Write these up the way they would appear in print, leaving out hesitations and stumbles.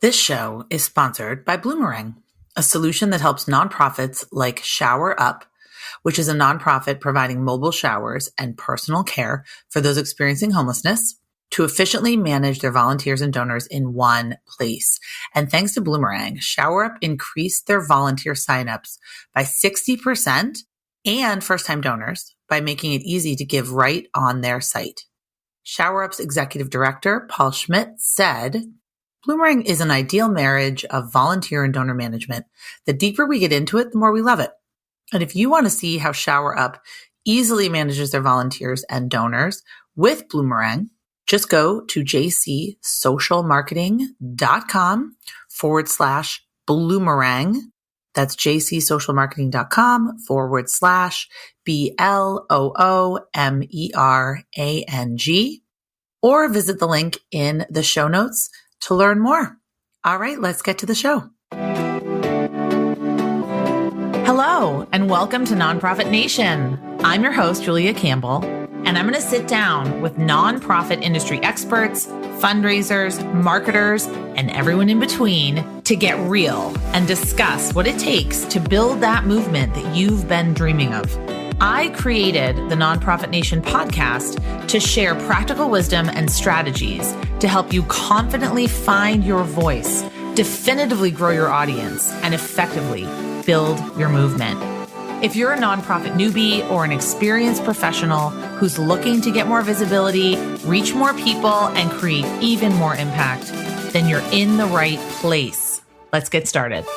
This show is sponsored by Bloomerang, a solution that helps nonprofits like Shower Up, which is a nonprofit providing mobile showers and personal care for those experiencing homelessness, to efficiently manage their volunteers and donors in one place. And thanks to Bloomerang, Shower Up increased their volunteer signups by 60% and first-time donors by making it easy to give right on their site. Shower Up's executive director, Paul Schmidt, said, Bloomerang is an ideal marriage of volunteer and donor management. The deeper we get into it, the more we love it. And if you want to see how Shower Up easily manages their volunteers and donors with Bloomerang, just go to jcsocialmarketing.com/Bloomerang. That's jcsocialmarketing.com/BLOOMERANG, or visit the link in the show notes to learn more. All right, let's get to the show. Hello, and welcome to Nonprofit Nation. I'm your host, Julia Campbell, and I'm going to sit down with nonprofit industry experts, fundraisers, marketers, and everyone in between to get real and discuss what it takes to build that movement that you've been dreaming of. I created the Nonprofit Nation podcast to share practical wisdom and strategies to help you confidently find your voice, definitively grow your audience, and effectively build your movement. If you're a nonprofit newbie or an experienced professional who's looking to get more visibility, reach more people, and create even more impact, then you're in the right place. Let's get started.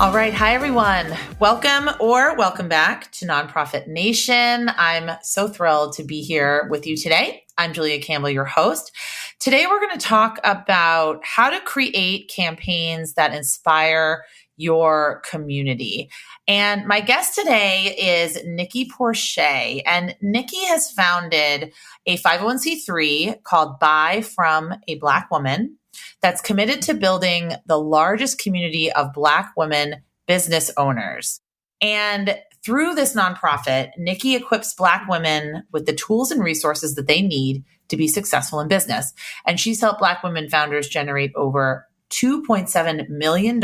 All right. Hi, everyone. Welcome or welcome back to Nonprofit Nation. I'm so thrilled to be here with you today. I'm Julia Campbell, your host. Today, we're going to talk about how to create campaigns that inspire your community. And my guest today is Nikki Porcher. And Nikki has founded a 501c3 called Buy From a Black Woman that's committed to building the largest community of Black women business owners. And through this nonprofit, Nikki equips Black women with the tools and resources that they need to be successful in business. And she's helped Black women founders generate over $2.7 million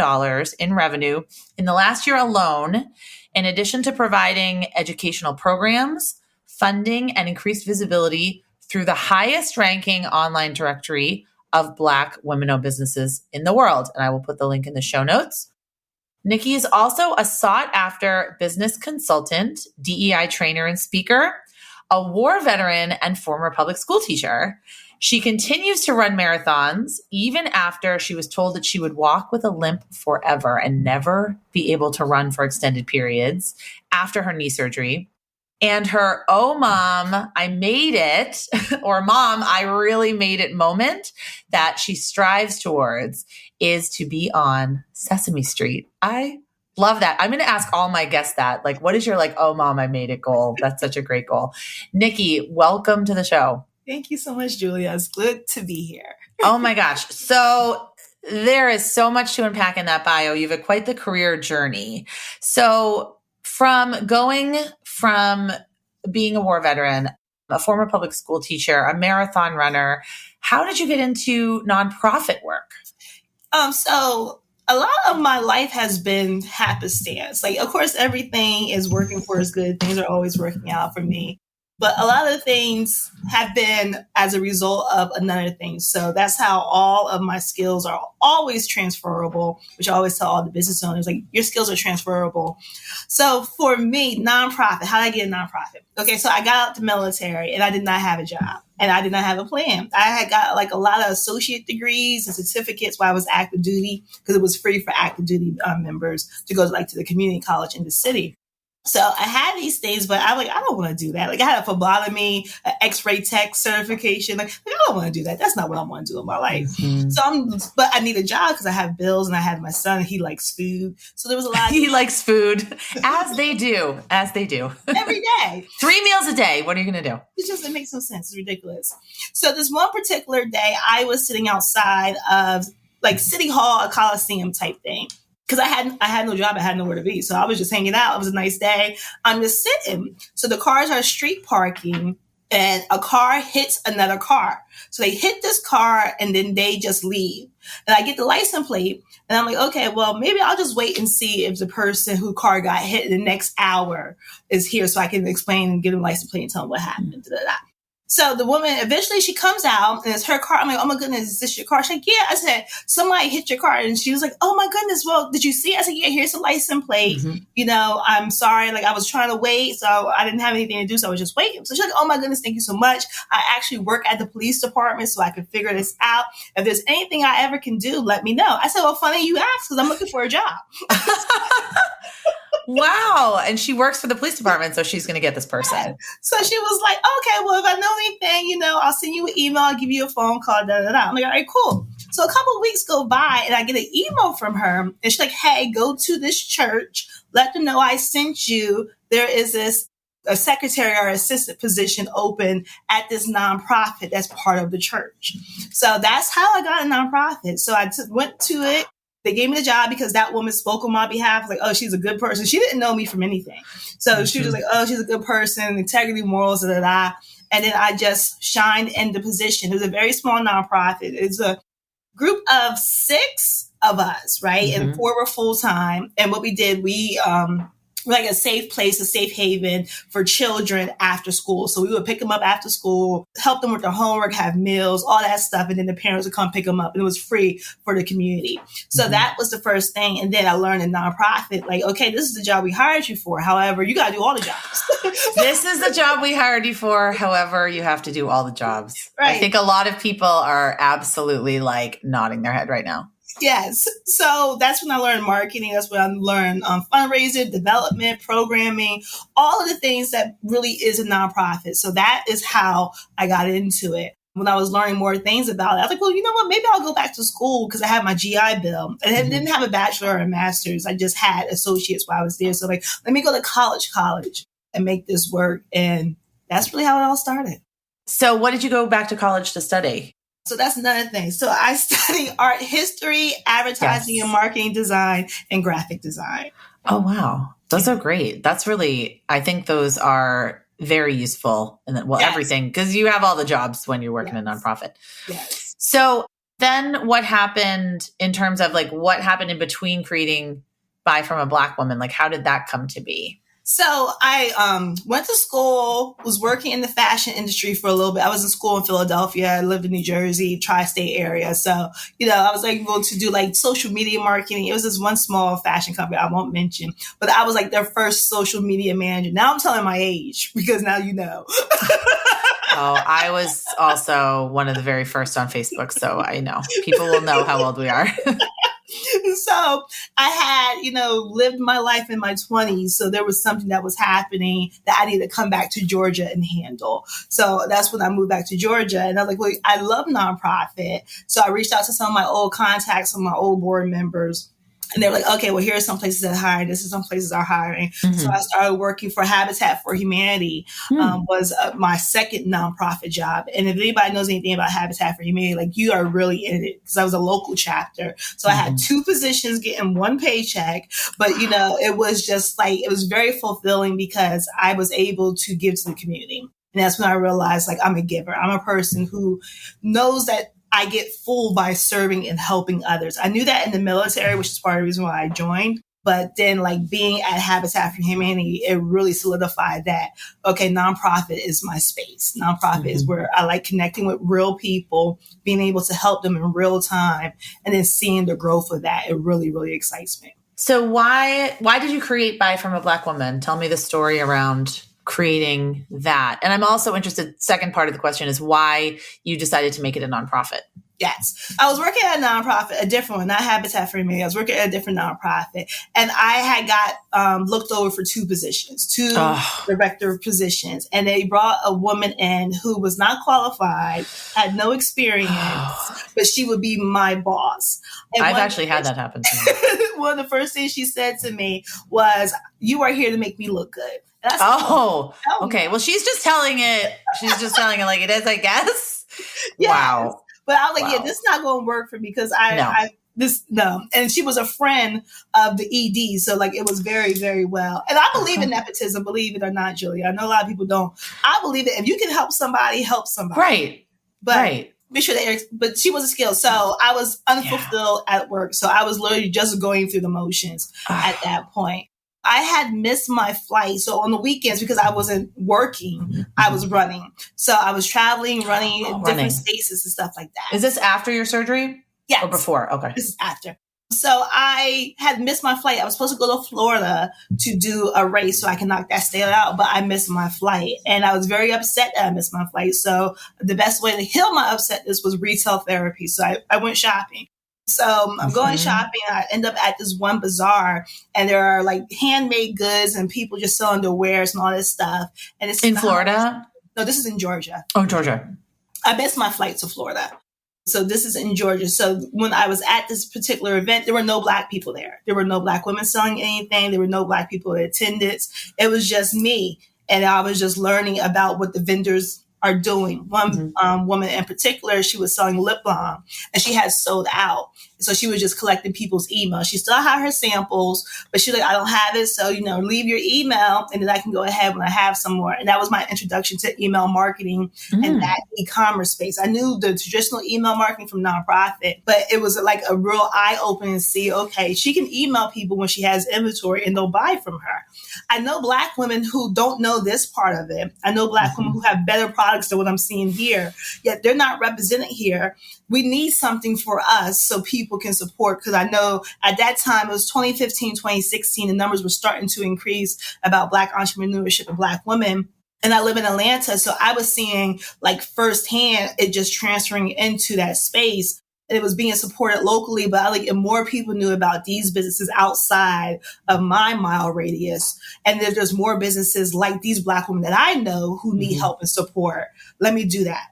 in revenue in the last year alone, in addition to providing educational programs, funding, and increased visibility through the highest ranking online directory of Black women-owned businesses in the world. And I will put the link in the show notes. Nikki is also a sought-after business consultant, DEI trainer and speaker, a war veteran, and former public school teacher. She continues to run marathons even after she was told that she would walk with a limp forever and never be able to run for extended periods after her knee surgery. And her, oh, mom, I made it, or mom, I really made it moment that she strives towards is to be on Sesame Street. I love that. I'm going to ask all my guests that. Like, what is your oh, mom, I made it goal? That's such a great goal. Nikki, welcome to the show. Thank you so much, Julia. It's good to be here. Oh my gosh. So there is so much to unpack in that bio. You've had quite the career journey. So from being a war veteran, a former public school teacher, a marathon runner, how did you get into nonprofit work? So a lot of my life has been happenstance. Of course, everything is working for its good. Things are always working out for me. But a lot of things have been as a result of another thing. So that's how all of my skills are always transferable, which I always tell all the business owners, your skills are transferable. So for me, nonprofit, how did I get a nonprofit? Okay, so I got out the military and I did not have a job and I did not have a plan. I had got a lot of associate degrees and certificates while I was active duty because it was free for active duty members to go to the community college in the city. So I had these things, but I'm I don't want to do that. I had a phlebotomy, an X-ray tech certification. I don't want to do that. That's not what I want to do in my life. Mm-hmm. But I need a job because I have bills and I have my son and he likes food. So there was a lot. He likes food, as they do. Every day. 3 meals a day. What are you going to do? It makes no sense. It's ridiculous. So this one particular day, I was sitting outside of City Hall, a Coliseum type thing. Because I had no job, I had nowhere to be. So I was just hanging out. It was a nice day. I'm just sitting. So the cars are street parking and a car hits another car. So they hit this car and then they just leave. And I get the license plate and I'm like, okay, well, maybe I'll just wait and see if the person who car got hit in the next hour is here so I can explain and give them a license plate and tell them what happened. So the woman, eventually she comes out and it's her car. I'm like, oh my goodness, is this your car? She's like, yeah. I said, somebody hit your car. And she was like, oh my goodness, well, did you see? I said, yeah, here's the license plate. I'm sorry. Like I was trying to wait. So I didn't have anything to do. So I was just waiting. So she's like, oh my goodness, thank you so much. I actually work at the police department so I can figure this out. If there's anything I ever can do, let me know. I said, well, funny you ask because I'm looking for a job. Wow. And she works for the police department, so she's going to get this person. Yeah. So she was like, okay, well, if I know anything, I'll send you an email, I'll give you a phone call, I'm like, all right, cool. So a couple of weeks go by and I get an email from her and she's like, hey, go to this church, let them know I sent you. There is a secretary or assistant position open at this nonprofit that's part of the church. So that's how I got a nonprofit. So I went to it. They gave me the job because that woman spoke on my behalf. Like, oh, she's a good person. She didn't know me from anything. So she was just like, oh, she's a good person, integrity, morals, And then I just shined in the position. It was a very small nonprofit. It's a group of 6 of us, right? And 4 were full time. And what we did, like a safe place, a safe haven for children after school. So we would pick them up after school, help them with their homework, have meals, all that stuff. And then the parents would come pick them up and it was free for the community. So that was the first thing. And then I learned in nonprofit, like, okay, this is the job we hired you for. However, you got to do all the jobs. This is the job we hired you for. However, you have to do all the jobs. Right. I think a lot of people are absolutely like nodding their head right now. Yes. So that's when I learned marketing. That's when I learned fundraising, development, programming, all of the things that really is a nonprofit. So that is how I got into it. When I was learning more things about it, I was like, well, you know what? Maybe I'll go back to school because I had my GI Bill. And I didn't have a bachelor or a master's. I just had associates while I was there. So like, let me go to college and make this work. And that's really how it all started. So what did you go back to college to study? So that's another thing. So I study art history, advertising and marketing design, and graphic design. Oh, wow. Those are great. That's really, I think those are very useful. And then, everything, because you have all the jobs when you're working in a nonprofit. Yes. So then what happened in terms of like what happened in between creating Buy From a Black Woman? Like, how did that come to be? So I went to school, was working in the fashion industry for a little bit. I was in school in Philadelphia. I lived in New Jersey, tri-state area. So, I was able to do like social media marketing. It was this one small fashion company I won't mention, but I was like their first social media manager. Now I'm telling my age because now you know. Oh, I was also one of the very first on Facebook. So I know people will know how old we are. So I had, lived my life in my 20s. So there was something that was happening that I needed to come back to Georgia and handle. So that's when I moved back to Georgia. And I was like, well, I love nonprofit. So I reached out to some of my old contacts, some of my old board members. And they were like, okay, well, here are some places that hire. This is some places are hiring. So I started working for Habitat for Humanity, was my second nonprofit job. And if anybody knows anything about Habitat for Humanity, like you are really in it because I was a local chapter. So I had 2 positions getting 1 paycheck. But, it was just like, it was very fulfilling because I was able to give to the community. And that's when I realized like I'm a giver. I'm a person who knows that I get full by serving and helping others. I knew that in the military, which is part of the reason why I joined. But then like being at Habitat for Humanity, it really solidified that, okay, nonprofit is my space. Nonprofit is where I like connecting with real people, being able to help them in real time, and then seeing the growth of that. It really, really excites me. So why did you create Buy From a Black Woman? Tell me the story around creating that. And I'm also interested, second part of the question is why you decided to make it a nonprofit. Yes. I was working at a nonprofit, a different one, not Habitat for Humanity. I was working at a different nonprofit. And I had got looked over for 2 positions, 2 director positions. And they brought a woman in who was not qualified, had no experience, but she would be my boss. And I've actually had that happen to me. One of the first things she said to me was, you are here to make me look good. Said, okay. Well, she's just telling it. She's just telling it like it is, I guess. Yes. Wow. But I was like, yeah, this is not going to work for me because I no. And she was a friend of the ED. So like it was very, very well. And I believe in nepotism, believe it or not, Julia. I know a lot of people don't. I believe that if you can help somebody, help somebody. Right. But right. Make sure but she was a skill. So I was unfulfilled at work. So I was literally just going through the motions at that point. I had missed my flight. So on the weekends, because I wasn't working, I was running. So I was traveling, running in different spaces and stuff like that. Is this after your surgery? Yes. Or before? Okay. This is after. So I had missed my flight. I was supposed to go to Florida to do a race so I can knock that state out, but I missed my flight. And I was very upset that I missed my flight. So the best way to heal my upsetness was retail therapy. So I went shopping. So I'm going shopping. I end up at this one bazaar, and there are like handmade goods and people just selling their wares and all this stuff. And it's in Florida? No, this is in Georgia. Oh, Georgia. I missed my flight to Florida. So this is in Georgia. So when I was at this particular event, there were no Black people there. There were no Black women selling anything. There were no Black people in attendance. It was just me. And I was just learning about what the vendors are doing. One woman in particular, she was selling lip balm and she had sold out. So she was just collecting people's emails. She still had her samples, but she's like, I don't have it. So, leave your email and then I can go ahead when I have some more. And that was my introduction to email marketing and that e-commerce space. I knew the traditional email marketing from nonprofit, but it was like a real eye-opening to see, okay, she can email people when she has inventory and they'll buy from her. I know Black women who don't know this part of it. I know Black women who have better products than what I'm seeing here, yet they're not represented here. We need something for us so people can support, because I know at that time, it was 2015, 2016, the numbers were starting to increase about Black entrepreneurship and Black women. And I live in Atlanta, so I was seeing like firsthand it just transferring into that space. And it was being supported locally, but if more people knew about these businesses outside of my mile radius, and if there's more businesses like these Black women that I know who need help and support, let me do that.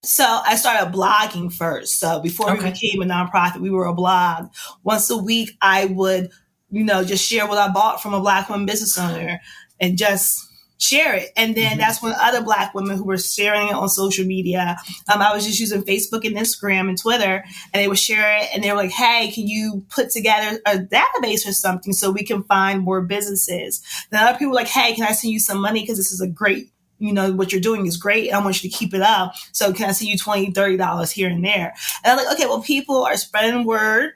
So I started blogging first. So before we became a nonprofit, we were a blog. Once a week, I would, just share what I bought from a Black woman business owner and just share it. And then that's when other Black women who were sharing it on social media, I was just using Facebook and Instagram and Twitter, and they would share it and they were like, hey, can you put together a database or something so we can find more businesses? Then other people were like, hey, can I send you some money? Because this is a great, what you're doing is great. And I want you to keep it up. So can I send you $20, $30 here and there? And I'm like, okay, well, people are spreading word.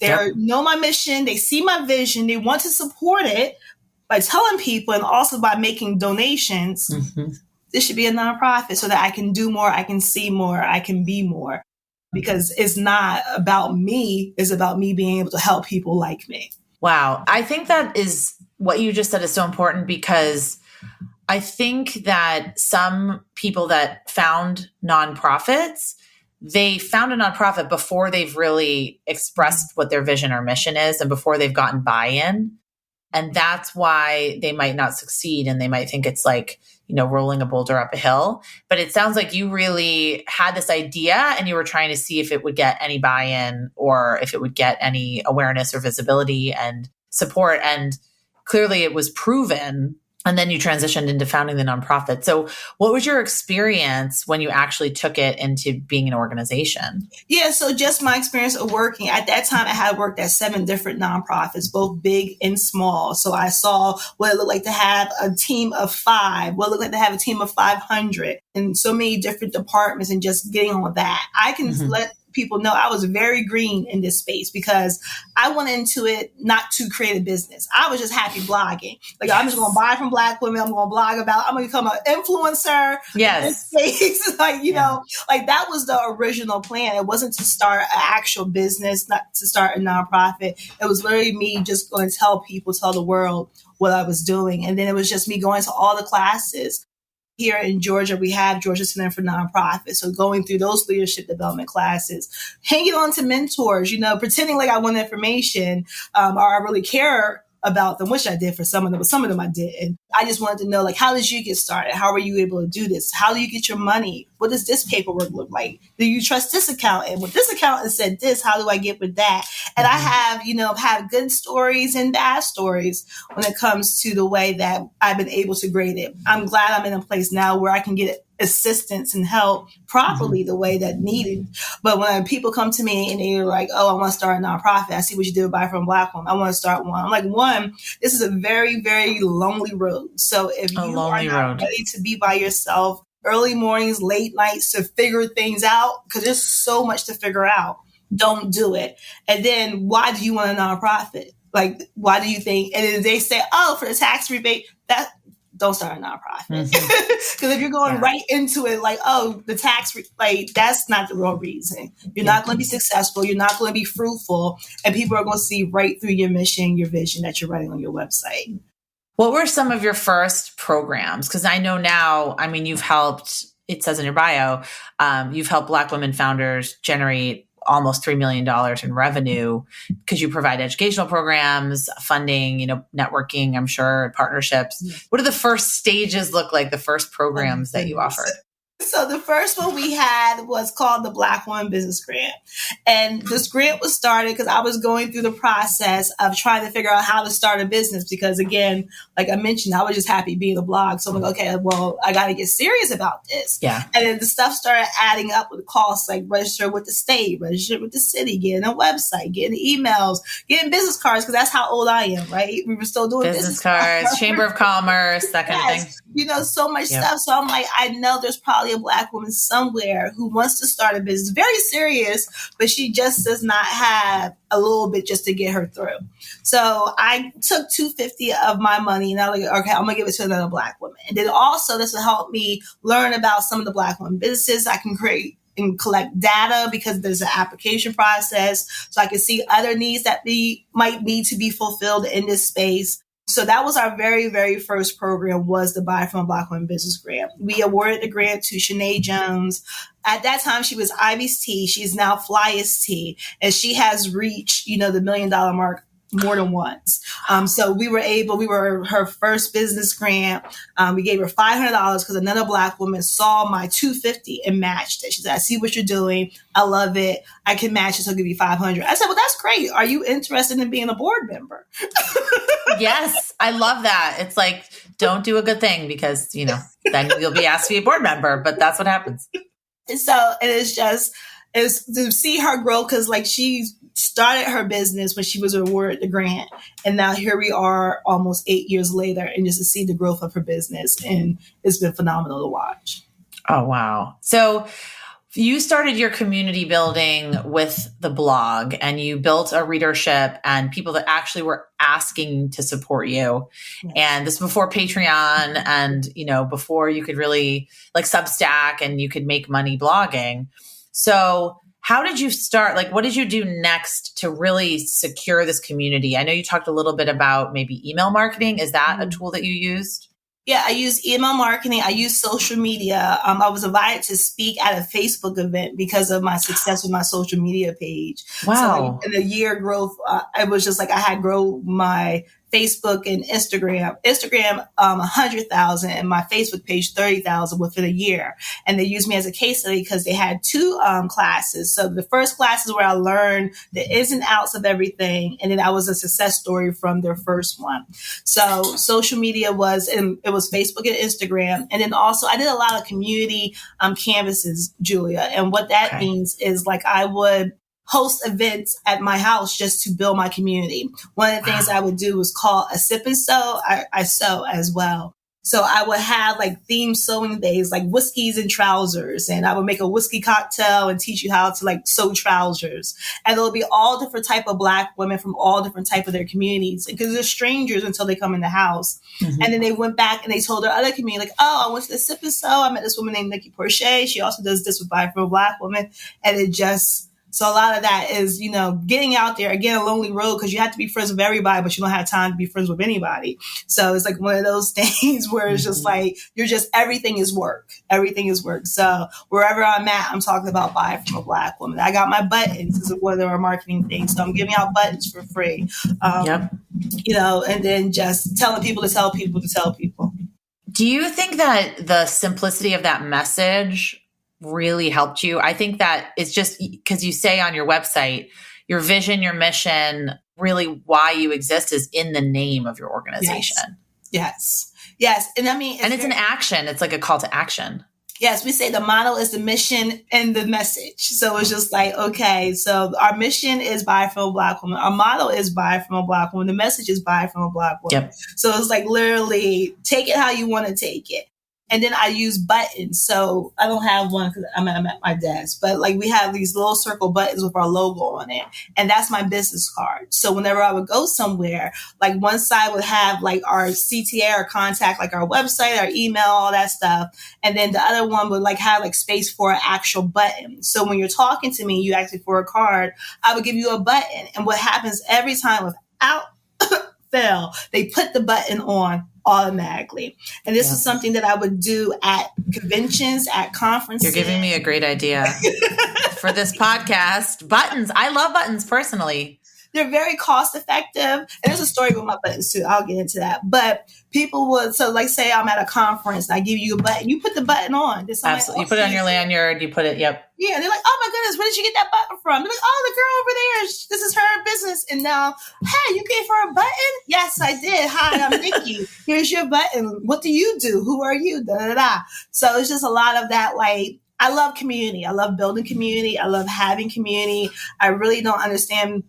They know my mission. They see my vision. They want to support it by telling people and also by making donations. This should be a nonprofit so that I can do more. I can see more. I can be more, because it's not about me. It's about me being able to help people like me. Wow. I think that is what you just said is so important, because I think that some people that found nonprofits, they found a nonprofit before they've really expressed what their vision or mission is and before they've gotten buy-in. And that's why they might not succeed. And they might think it's like, rolling a boulder up a hill. But it sounds like you really had this idea and you were trying to see if it would get any buy-in or if it would get any awareness or visibility and support. And clearly it was proven. And then you transitioned into founding the nonprofit. So what was your experience when you actually took it into being an organization? Yeah, so just my experience of working. At that time, I had worked at 7 different nonprofits, both big and small. So I saw what it looked like to have a team of 5, what it looked like to have a team of 500, and so many different departments, and just getting on that. I can let people know I was very green in this space because I went into it not to create a business. I was just happy blogging. I'm just going to buy from Black women. I'm going to blog about, I'm going to become an influencer. Yes. That was the original plan. It wasn't to start an actual business, not to start a nonprofit. It was literally me just going to tell the world what I was doing. And then it was just me going to all the classes. Here in Georgia, we have Georgia Center for Nonprofits. So going through those leadership development classes, hanging on to mentors, pretending like I want information, or I really care about them, which I did for some of them, but some of them I didn't. I just wanted to know, how did you get started? How were you able to do this? How do you get your money? What does this paperwork look like? Do you trust this accountant? Well, this accountant said this, how do I get with that? And I have good stories and bad stories when it comes to the way that I've been able to grade it. I'm glad I'm in a place now where I can get assistance and help properly the way that needed. But when people come to me and they're like, oh, I want to start a nonprofit. I see what you did with Buy From Black Woman. I want to start one. I'm like, one, this is a very, very lonely road. So if you are not ready to be by yourself, early mornings, late nights to figure things out, because there's so much to figure out, don't do it. And then why do you want a nonprofit? Like, why do you think? And then they say, oh, for the tax rebate, that don't start a nonprofit. Because if you're going right into it, like, oh, the tax, like, that's not the real reason. You're not going to be successful. You're not going to be fruitful. And people are going to see right through your mission, your vision that you're writing on your website. What were some of your first programs? Because I know now, I mean, you've helped, it says in your bio, you've helped Black women founders generate almost $3 million in revenue because you provide educational programs, funding, networking, I'm sure, partnerships. What do the first stages look like, the first programs that you offered? So the first one we had was called the Black Woman Business Grant. And this grant was started because I was going through the process of trying to figure out how to start a business. Because again, like I mentioned, I was just happy being a blog. So I'm like, okay, well, I got to get serious about this. Yeah. And then the stuff started adding up with costs, like register with the state, register with the city, getting a website, getting emails, getting business cards, because that's how old I am, right? We were still doing business cards, Chamber of Commerce, that kind of thing. So much stuff. So I'm like, I know there's probably a Black woman somewhere who wants to start a business, very serious, but she just does not have a little bit just to get her through. So I took $250 of my money and I was like, okay, I'm gonna give it to another Black woman. And then also this will help me learn about some of the Black women businesses. I can create and collect data because there's an application process. So I can see other needs that might need to be fulfilled in this space. So that was our very, very first program, was the Buy From Black Women Business Grant. We awarded the grant to Shanae Jones. At that time, she was Ivy's Tea. She's now Flyest Tea. And she has reached, the $1 million mark more than once. So we were her first business grant. We gave her $500 because another Black woman saw my $250 and matched it. She said, I see what you're doing. I love it. I can match it. So I'll give you $500. I said, well, that's great. Are you interested in being a board member? Yes. I love that. It's like, don't do a good thing because, then you'll be asked to be a board member, but that's what happens. And so it's to see her grow, because like she started her business when she was awarded the grant. And now here we are almost 8 years later, and just to see the growth of her business. And it's been phenomenal to watch. Oh, wow. So you started your community building with the blog, and you built a readership and people that actually were asking to support you. Yes. And this before Patreon and, before you could really like Substack and you could make money blogging. So how did you start? Like, what did you do next to really secure this community? I know you talked a little bit about maybe email marketing. Is that a tool that you used? Yeah, I use email marketing. I use social media. I was invited to speak at a Facebook event because of my success with my social media page. Wow. So in a year growth, it was just like I had grown my Facebook and Instagram. Instagram, 100,000, and my Facebook page, 30,000 within a year. And they used me as a case study because they had two classes. So the first class is where I learned the ins and outs of everything. And then I was a success story from their first one. So social media it was Facebook and Instagram. And then also I did a lot of community canvases, Julia. And what that means is like I would host events at my house just to build my community. One of the things I would do was call a sip and sew. I sew as well. So I would have like themed sewing days, like whiskeys and trousers. And I would make a whiskey cocktail and teach you how to like sew trousers. And there'll be all different type of Black women from all different type of their communities, because they're strangers until they come in the house. Mm-hmm. And then they went back and they told their other community, like, oh, I went to the sip and sew. I met this woman named Nikki Porcher. She also does this with Buy From a Black Woman. And so a lot of that is, getting out there, again, a lonely road, because you have to be friends with everybody, but you don't have time to be friends with anybody. So it's like one of those things where it's just like, everything is work. Everything is work. So wherever I'm at, I'm talking about Buy From a Black Woman. I got my buttons. This is one of our marketing things. So I'm giving out buttons for free. And then just telling people to tell people to tell people. Do you think that the simplicity of that message really helped you? I think that it's just because you say on your website, your vision, your mission, really why you exist is in the name of your organization. Yes. And I mean, it's an action. It's like a call to action. Yes, we say the motto is the mission and the message. So it's just like, okay, so our mission is buy from a Black woman. Our motto is buy from a Black woman. The message is buy from a Black woman. Yep. So it's like literally take it how you want to take it. And then I use buttons. So I don't have one because I'm at my desk, but like we have these little circle buttons with our logo on it. And that's my business card. So whenever I would go somewhere, like one side would have like our CTA, our contact, like our website, our email, all that stuff. And then the other one would like have like space for an actual button. So when you're talking to me, you ask me for a card, I would give you a button. And what happens every time without fail, they put the button on automatically. And this is something that I would do at conventions, at conferences. You're giving me a great idea for this podcast. Buttons. I love buttons personally. They're very cost effective. And there's a story with my buttons too. I'll get into that. But people would, so like say I'm at a conference and I give you a button, you put the button on. Absolutely. You put it on your lanyard, you put it, yep. Yeah, and they're like, oh my goodness, where did you get that button from? They're like, oh, the girl over there, this is her business. And now, hey, you gave her a button? Yes, I did. Hi, I'm Nikki. Here's your button. What do you do? Who are you? Da, da, da. So it's just a lot of that, like, I love community. I love building community. I love having community. I really don't understand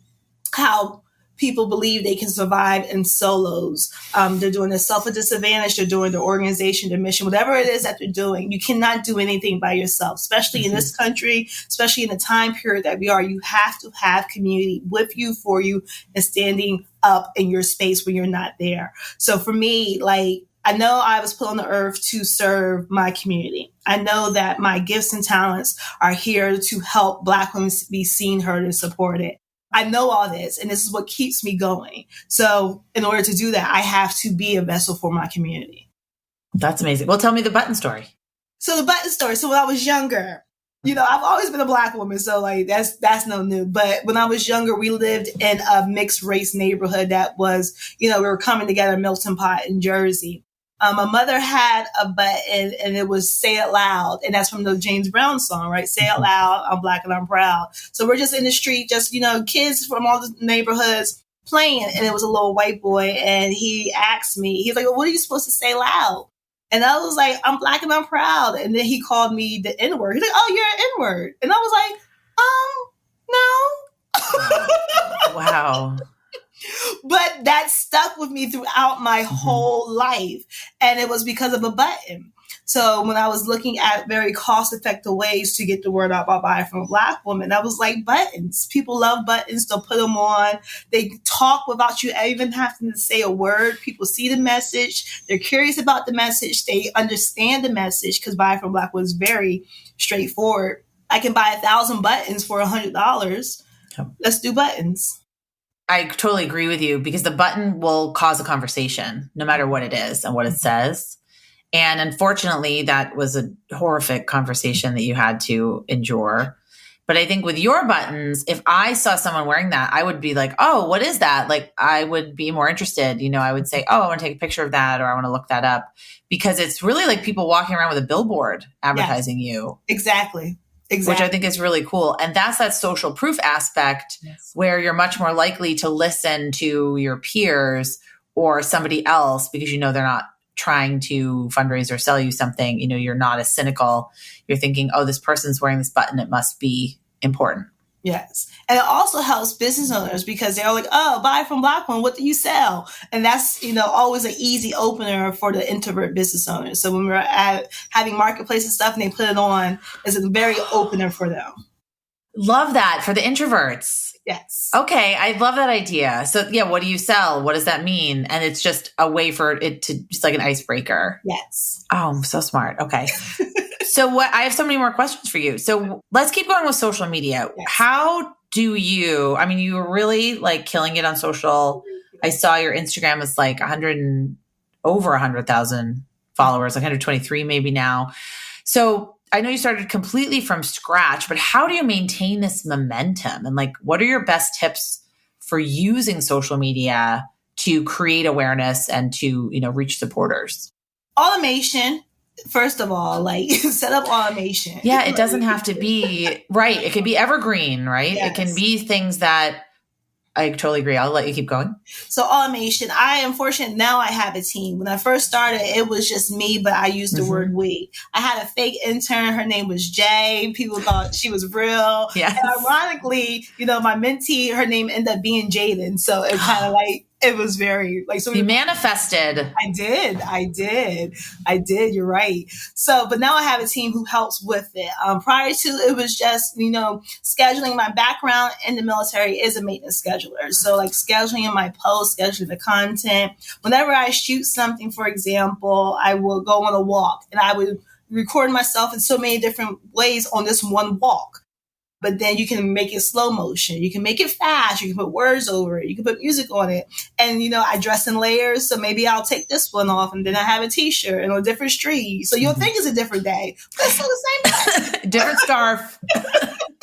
how people believe they can survive in solos. They're doing the self-disadvantage. They're doing the organization, the mission, whatever it is that they're doing. You cannot do anything by yourself, especially in this country, especially in the time period that we are. You have to have community with you, for you, and standing up in your space when you're not there. So for me, like, I know I was put on the earth to serve my community. I know that my gifts and talents are here to help Black women be seen, heard, and supported. I know all this, and this is what keeps me going. So in order to do that, I have to be a vessel for my community. That's amazing. Well, tell me the button story. So the button story. So when I was younger, you know, I've always been a Black woman, so like that's no new. But when I was younger, we lived in a mixed race neighborhood that was, you know, we were coming together, melting pot in Jersey. My mother had a button and it was "Say It Loud." And that's from the James Brown song, right? Say it loud, I'm Black and I'm proud. So we're just in the street, just, you know, kids from all the neighborhoods playing. And it was a little white boy. And he asked me, he's like, well, what are you supposed to say loud? And I was like, I'm Black and I'm proud. And then he called me the N-word. He's like, oh, you're an N-word. And I was like, no. Wow. But that stuck with me throughout my whole life. And it was because of a button. So when I was looking at very cost-effective ways to get the word out about buying from a Black woman, I was like, buttons. People love buttons. They'll put them on. They talk without you even having to say a word. People see the message. They're curious about the message. They understand the message, because buying from a Black woman is very straightforward. I can buy 1,000 buttons for $100. Yep. Let's do buttons. I totally agree with you, because the button will cause a conversation no matter what it is and what it says. And unfortunately, that was a horrific conversation that you had to endure. But I think with your buttons, if I saw someone wearing that, I would be like, oh, what is that? Like, I would be more interested. You know, I would say, oh, I want to take a picture of that, or I want to look that up, because it's really like people walking around with a billboard advertising you. Exactly. Which I think is really cool. And that's that social proof aspect, where you're much more likely to listen to your peers or somebody else, because you know they're not trying to fundraise or sell you something. You know, you're not as cynical. You're thinking, oh, this person's wearing this button, it must be important. Yes. And it also helps business owners, because they're like, oh, buy from Black woman, what do you sell? And that's, you know, always an easy opener for the introvert business owners. So when we're having marketplace and stuff and they put it on, it's a very opener for them. Love that, for the introverts. Yes. Okay. I love that idea. So yeah, what do you sell? What does that mean? And it's just a way for it to, just like an icebreaker. Yes. Oh, so smart. Okay. So I have so many more questions for you. So let's keep going with social media. Yes. How do you, I mean, you were really like killing it on social. I saw your Instagram is like over 100,000 followers, like 123 maybe now. So I know you started completely from scratch, but how do you maintain this momentum? And like, what are your best tips for using social media to create awareness and to, you know, reach supporters? Automation. First of all, like, set up automation. Yeah, it doesn't have to be, right. It can be evergreen, right? Yes. It can be things that I totally agree. I'll let you keep going. So automation, I am fortunate now I have a team. When I first started, it was just me, but I used the word we. I had a fake intern. Her name was Jay. People thought she was real. Yes. And ironically, my mentee, her name ended up being Jaden. So it kind of it was very so you manifested. I did. You're right. So, but now I have a team who helps with it. Prior to it was just, scheduling. My background in the military is a maintenance scheduler. So like scheduling my posts, scheduling the content. Whenever I shoot something, for example, I will go on a walk and I would record myself in so many different ways on this one walk. But then you can make it slow motion. You can make it fast. You can put words over it. You can put music on it. And, I dress in layers. So maybe I'll take this one off and then I have a t-shirt and a different street. So you'll think it's a different day, but it's still the same day. Different scarf.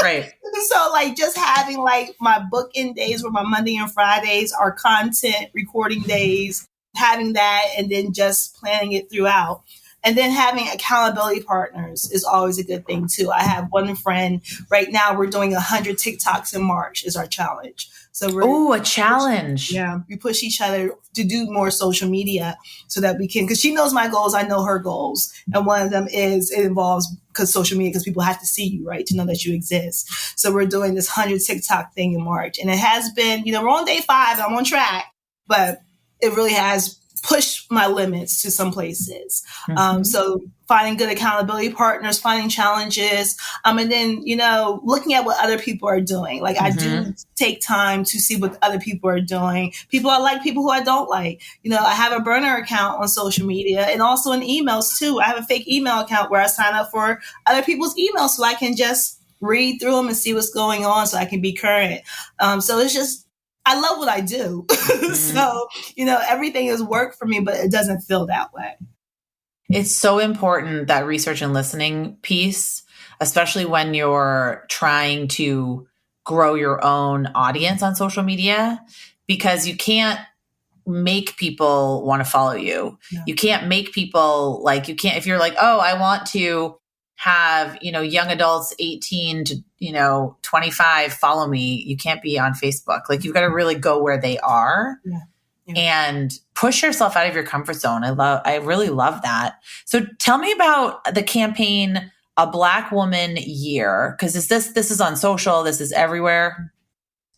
Right. So just having my booking days where my Monday and Fridays are content recording days, having that and then just planning it throughout. And then having accountability partners is always a good thing too. I have one friend right now. We're doing 100 TikToks in March is our challenge. So a challenge. We push each other to do more social media so that we can, because she knows my goals, I know her goals, and one of them is it involves social media because people have to see you, right, to know that you exist. So we're doing this 100 TikTok thing in March, and it has been, we're on day 5. I'm on track, but it really has push my limits to some places. So finding good accountability partners, finding challenges, and then, looking at what other people are doing. I do take time to see what other people are doing. People I like, people who I don't like. I have a burner account on social media and also in emails too. I have a fake email account where I sign up for other people's emails so I can just read through them and see what's going on so I can be current. So it's just, I love what I do. So, everything is work for me, but it doesn't feel that way. It's so important, that research and listening piece, especially when you're trying to grow your own audience on social media, because you can't make people want to follow you. No. You can't make people if you're I want to have, young adults 18 to, 25 follow me. You can't be on Facebook. You've got to really go where they are and push yourself out of your comfort zone. I really love that. So tell me about the campaign, A Black Woman Year, because this is on social. This is everywhere.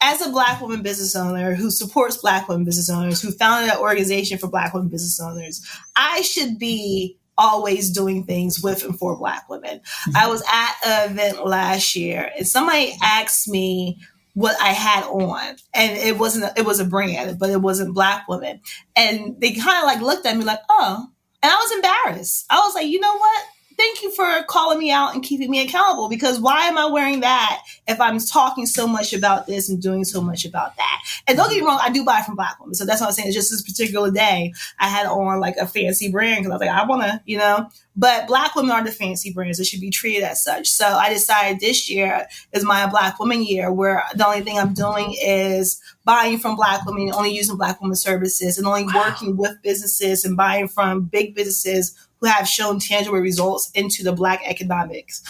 As a Black woman business owner who supports Black women business owners, who founded an organization for Black women business owners, I should be always doing things with and for Black women. I was at an event last year and somebody asked me what I had on, and it was a brand, but it wasn't Black women. And they kind of looked at me oh, and I was embarrassed. I was like, you know what? Thank you for calling me out and keeping me accountable, because why am I wearing that if I'm talking so much about this and doing so much about that? And don't get me wrong, I do buy from Black women. So that's what I'm saying. It's just this particular day I had on a fancy brand because I was like, I want to, but Black women are the fancy brands. It should be treated as such. So I decided this year is my Black Woman Year, where the only thing I'm doing is buying from Black women, only using Black women services, and only working with businesses and buying from big businesses who have shown tangible results into the Black economics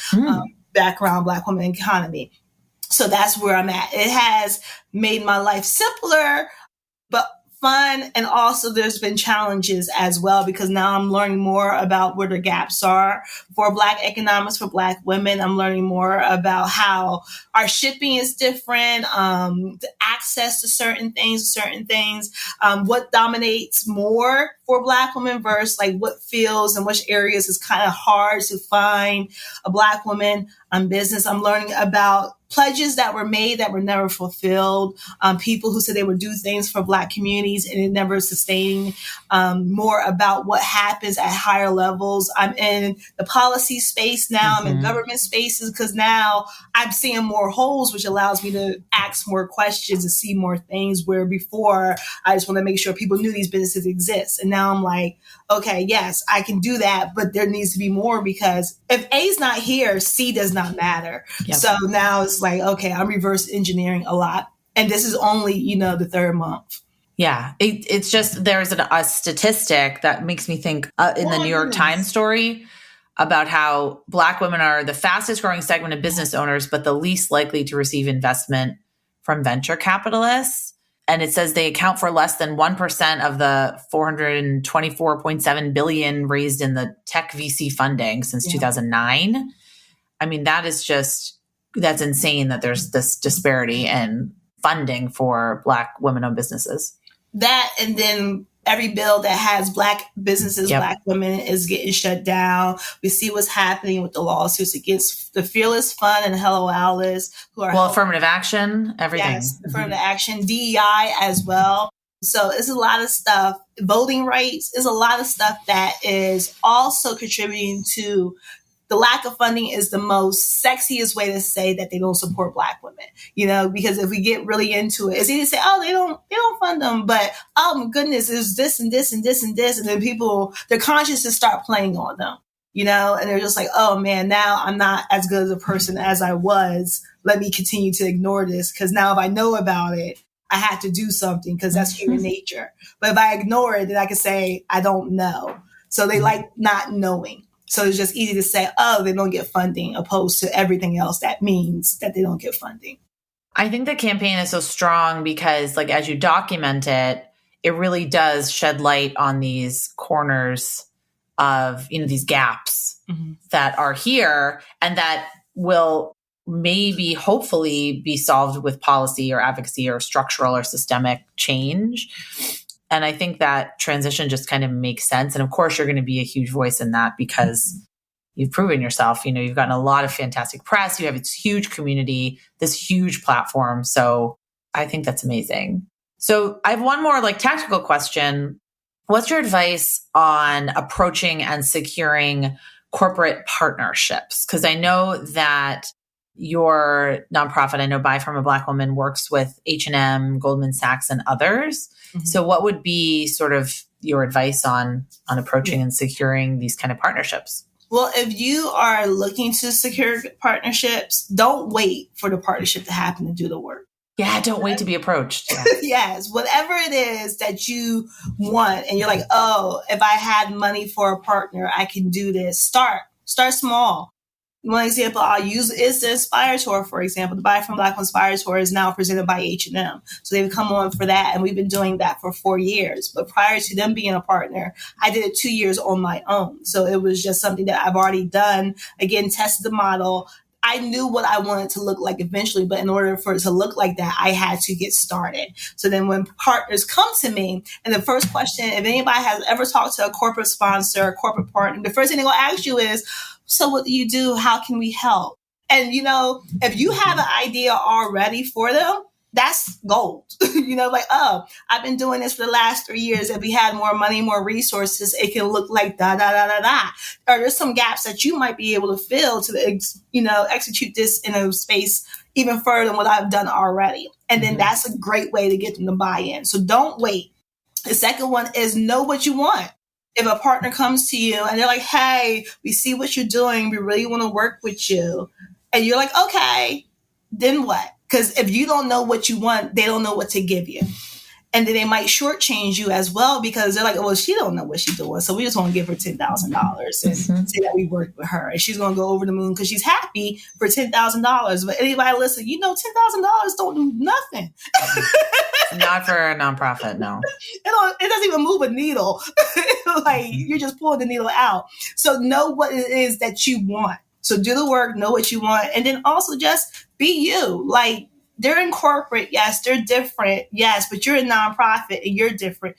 background, Black women economy. So that's where I'm at. It has made my life simpler, but fun. And also there's been challenges as well, because now I'm learning more about where the gaps are for Black economics, for Black women. I'm learning more about how our shipping is different, the access to certain things, what dominates more for Black women versus what fields and which areas is kind of hard to find a Black woman business. I'm learning about pledges that were made that were never fulfilled, people who said they would do things for Black communities and it never sustained, more about what happens at higher levels. I'm in the policy space now. I'm in government spaces because now I'm seeing more holes, which allows me to ask more questions and see more things, where before I just want to make sure people knew these businesses exist. And now I'm like, okay, yes, I can do that, but there needs to be more, because if A's not here, C does not matter. Yep. So now it's okay, I'm reverse engineering a lot. And this is only, the 3rd month. Yeah. It's just, there's a statistic that makes me think in the New York Times story about how Black women are the fastest growing segment of business owners, but the least likely to receive investment from venture capitalists. And it says they account for less than 1% of the 424.7 billion raised in the tech VC funding since 2009. I mean, that's insane that there's this disparity in funding for Black women-owned businesses. That, and then every bill that has Black businesses, Black women, is getting shut down. We see what's happening with the lawsuits against the Fearless Fund and Hello Alice, who are affirmative action, everything. Yes, affirmative action, DEI as well. So it's a lot of stuff. Voting rights is a lot of stuff that is also contributing to the lack of funding. Is the most sexiest way to say that they don't support Black women, because if we get really into it, it's easy to say, oh, they don't fund them. But, oh my goodness, there's this and this and this and this. And then people, their consciences start playing on them, and they're just like, oh man, now I'm not as good as a person as I was. Let me continue to ignore this. Cause now if I know about it, I have to do something because that's human nature. But if I ignore it, then I can say, I don't know. So they like not knowing. So it's just easy to say, oh, they don't get funding, opposed to everything else that means that they don't get funding. I think the campaign is so strong because, as you document it, it really does shed light on these corners of, these gaps that are here and that will maybe hopefully be solved with policy or advocacy or structural or systemic change. And I think that transition just kind of makes sense. And of course, you're going to be a huge voice in that because you've proven yourself. You've gotten a lot of fantastic press. You have this huge community, this huge platform. So I think that's amazing. So I have one more tactical question. What's your advice on approaching and securing corporate partnerships? Because I know that your nonprofit, I know Buy From a Black Woman, works with H&M, Goldman Sachs, and others. Mm-hmm. So what would be sort of your advice on approaching and securing these kind of partnerships? Well, if you are looking to secure partnerships, don't wait for the partnership to happen to do the work. Yeah, don't wait to be approached. Yeah. Yes, whatever it is that you want, and you're like, oh, if I had money for a partner, I can do this. Start small. One example I'll use is the Inspire Tour, for example. The Buy From Black Women Inspire Tour is now presented by H&M. So they've come on for that, and we've been doing that for 4 years. But prior to them being a partner, I did it 2 years on my own. So it was just something that I've already done. Again, tested the model. I knew what I wanted to look like eventually, but in order for it to look like that, I had to get started. So then when partners come to me, and the first question, if anybody has ever talked to a corporate sponsor, a corporate partner, the first thing they're going to ask you is, so what do you do? How can we help? And, if you have an idea already for them, that's gold. Oh, I've been doing this for the last 3 years. If we had more money, more resources, it can look like da, da, da, da, da. Or there's some gaps that you might be able to fill to, execute this in a space even further than what I've done already. And then that's a great way to get them to buy in. So don't wait. The second one is know what you want. If a partner comes to you and they're like, hey, we see what you're doing. We really want to work with you. And you're like, okay, then what? Because if you don't know what you want, they don't know what to give you. And then they might shortchange you as well because they're like, well, she don't know what she's doing. So we just want to give her $10,000 and say that we worked with her. And she's going to go over the moon because she's happy for $10,000. But anybody listen, $10,000 don't do nothing. Not for a nonprofit, no. It doesn't even move a needle. You're just pulling the needle out. So know what it is that you want. So do the work, know what you want. And then also just be you. They're in corporate. Yes, they're different. Yes, but you're a nonprofit and you're different.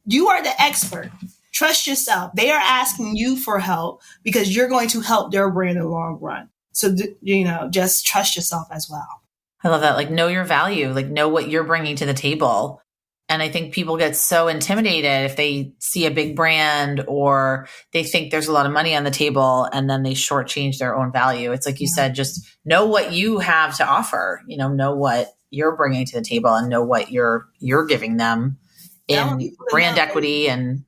You are the expert. Trust yourself. They are asking you for help because you're going to help their brand in the long run. So, just trust yourself as well. I love that. Know your value, know what you're bringing to the table. And I think people get so intimidated if they see a big brand or they think there's a lot of money on the table and then they shortchange their own value. It's like you said, just know what you have to offer, know what you're bringing to the table and know what you're giving them in brand equity and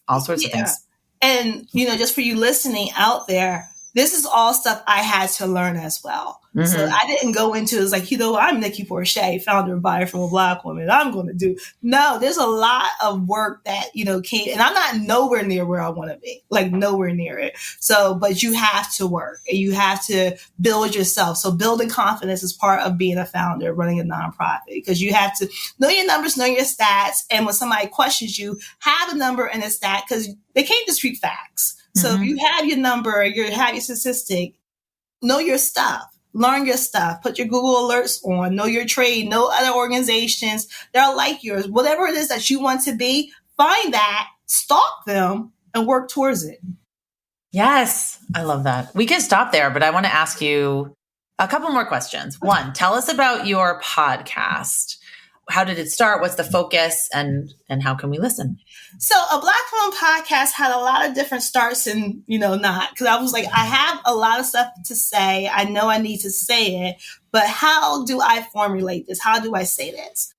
all sorts of things. And, just for you listening out there, this is all stuff I had to learn as well. Mm-hmm. So I didn't go into it as like, I'm Nikki Porcher, founder of Buy From a Black Woman. I'm going to do. No, there's a lot of work that, came, and I'm not nowhere near where I want to be, like nowhere near it. So, but you have to work and you have to build yourself. So building confidence is part of being a founder, running a nonprofit, because you have to know your numbers, know your stats. And when somebody questions you, have a number and a stat, because they can't dispute facts. So if you have your number, you have your statistic, know your stuff, learn your stuff, put your Google alerts on, know your trade, know other organizations that are like yours. Whatever it is that you want to be, find that, stalk them, and work towards it. Yes, I love that. We can stop there, but I want to ask you a couple more questions. One, tell us about your podcast. How did it start? What's the focus, and how can we listen? So a Black Woman podcast had a lot of different starts and, not, because I was like, I have a lot of stuff to say. I know I need to say it, but how do I formulate this? How do I say this?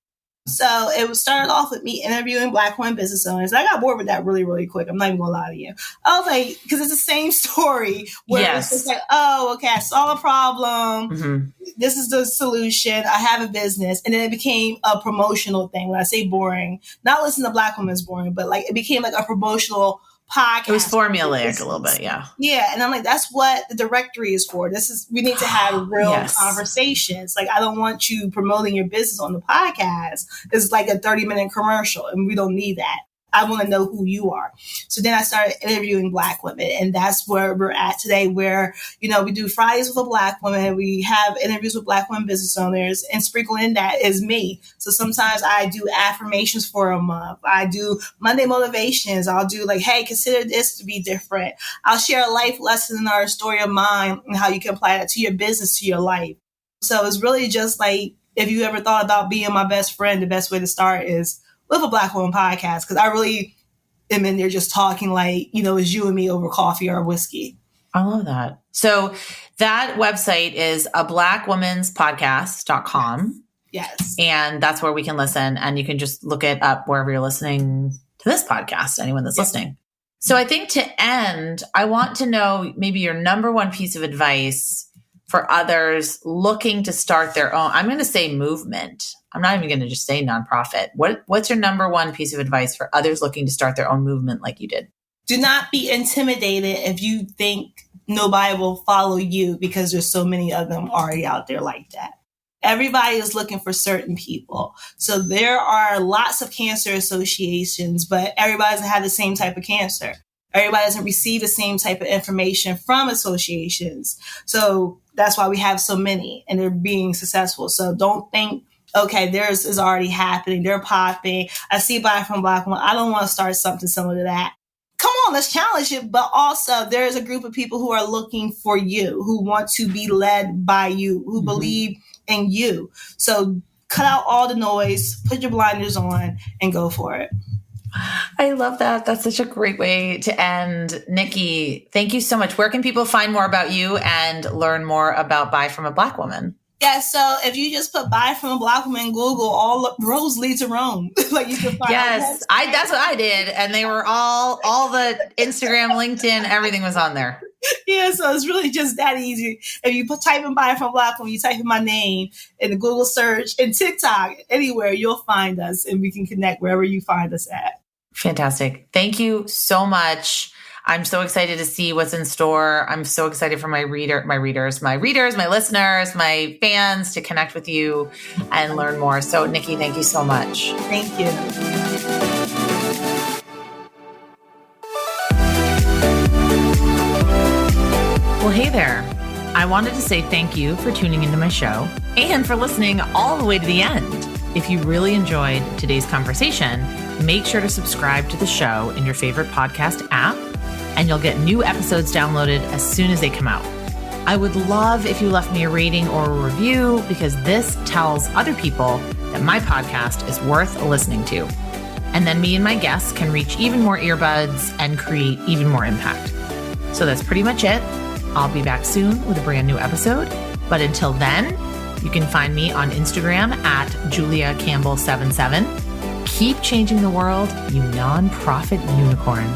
So it started off with me interviewing Black women business owners. I got bored with that really, really quick. I'm not even gonna lie to you. I was like, because it's the same story where it's just like, oh, okay, I saw a problem. Mm-hmm. This is the solution. I have a business. And then it became a promotional thing. When I say boring, not listening to Black women is boring, but like it became like a promotional podcast. It was formulaic a little bit, yeah. Yeah, and I'm like, that's what the directory is for. We need to have real conversations. Like, I don't want you promoting your business on the podcast. It's like a 30-minute commercial, and we don't need that. I want to know who you are. So then I started interviewing Black women, and that's where we're at today, where, we do Fridays with a Black woman. We have interviews with Black women business owners, and sprinkled in that is me. So sometimes I do affirmations for a month. I do Monday motivations. I'll do like, hey, consider this to be different. I'll share a life lesson or a story of mine and how you can apply that to your business, to your life. So it's really just like, if you ever thought about being my best friend, the best way to start is with a Black Woman podcast, because I really am in there just talking like, it's you and me over coffee or whiskey. I love that. So that website is ablackwomanspodcast.com. Yes. And that's where we can listen. And you can just look it up wherever you're listening to this podcast, anyone that's listening. So I think to end, I want to know maybe your number one piece of advice for others looking to start their own, I'm going to say movement. I'm not even going to just say nonprofit. What's your number one piece of advice for others looking to start their own movement like you did? Do not be intimidated if you think nobody will follow you, because there's so many of them already out there like that. Everybody is looking for certain people. So there are lots of cancer associations, but everybody doesn't have the same type of cancer. Everybody doesn't receive the same type of information from associations. So that's why we have so many, and they're being successful. So don't think, okay, theirs is already happening. They're popping. I see Buy From Black Woman. I don't want to start something similar to that. Come on, let's challenge it. But also there is a group of people who are looking for you, who want to be led by you, who believe in you. So cut out all the noise, put your blinders on, and go for it. I love that. That's such a great way to end. Nikki, thank you so much. Where can people find more about you and learn more about Buy From a Black Woman? Yeah, so if you just put Buy From a Black Woman in Google, all roads lead to Rome. Like you can find. Yes, that's what I did, and they were all the Instagram, LinkedIn, everything was on there. Yeah, so it's really just that easy. If you type in Buy From a Black Woman, you type in my name in the Google search, and TikTok, anywhere, you'll find us, and we can connect wherever you find us at. Fantastic. Thank you so much. I'm so excited to see what's in store. I'm so excited for my listeners, my fans to connect with you and learn more. So Nikki, thank you so much. Thank you. Well, hey there. I wanted to say thank you for tuning into my show and for listening all the way to the end. If you really enjoyed today's conversation, make sure to subscribe to the show in your favorite podcast app, and you'll get new episodes downloaded as soon as they come out. I would love if you left me a rating or a review, because this tells other people that my podcast is worth listening to. And then me and my guests can reach even more earbuds and create even more impact. So that's pretty much it. I'll be back soon with a brand new episode. But until then, you can find me on Instagram at JuliaCampbell77. Keep changing the world, you nonprofit unicorn.